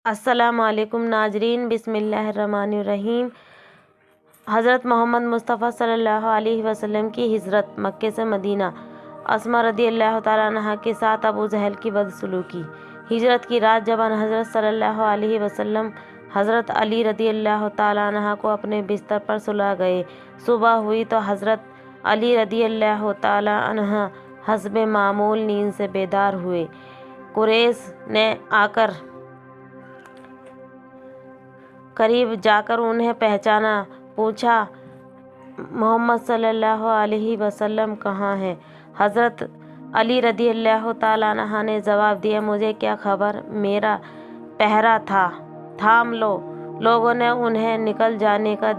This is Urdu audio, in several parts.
السلام علیکم ناظرین، بسم اللہ الرحمن الرحیم۔ حضرت محمد مصطفیٰ صلی اللہ علیہ وسلم کی ہجرت مکہ سے مدینہ۔ اسماء رضی اللہ تعالیٰ عنہا کے ساتھ ابو جہل کی بدسلوکی۔ ہجرت کی رات جب حضرت صلی اللہ علیہ وسلم حضرت علی رضی اللہ تعالیٰ عنہ کو اپنے بستر پر سلا گئے۔ صبح ہوئی تو حضرت علی رضی اللہ تعالیٰ عنہ حسب معمول نیند سے بیدار ہوئے۔ قریش نے آ کر قریب جا کر انہیں پہچانا، پوچھا محمد صلی اللہ علیہ وسلم کہاں ہیں؟ حضرت علی رضی اللہ تعالیٰ عنہ نے جواب دیا، مجھے کیا خبر، میرا پہرا تھا، تھام لو۔ لوگوں نے انہیں نکل جانے کا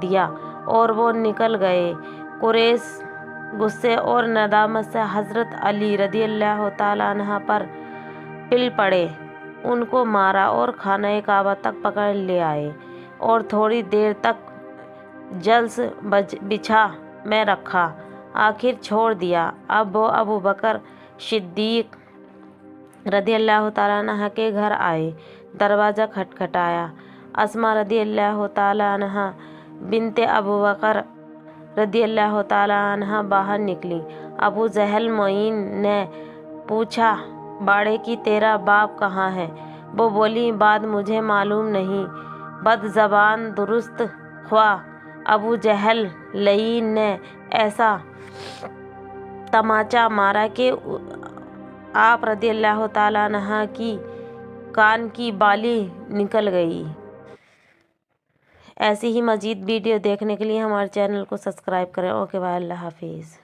دیا اور وہ نکل گئے۔ قریش غصے اور ندامت سے حضرت علی رضی اللہ تعالیٰ عنہ پر پل پڑے، ان کو مارا اور خانہ کعبہ تک پکڑ لے آئے اور تھوڑی دیر تک جلس بچھا میں رکھا، آخر چھوڑ دیا۔ اب وہ ابو بکر صدیق رضی اللہ تعالیٰ عنہ کے گھر آئے، دروازہ کھٹکھٹایا۔ اسماء رضی اللہ تعالیٰ عنہ بنت ابو بکر رضی اللہ تعالیٰ عنہ باہر نکلی۔ ابو جہل معین نے پوچھا، باڑے کی تیرا باپ کہاں ہے؟ وہ بولی، بات مجھے معلوم نہیں۔ بد زبان درست خواہ ابو جہل لعین نے ایسا تماچا مارا کہ آپ رضی اللہ تعالیٰ عنہ کی کان کی بالی نکل گئی۔ ایسی ہی مزید ویڈیو دیکھنے کے لیے ہمارے چینل کو سبسکرائب کریں۔ اوکے بائے، اللہ حافظ۔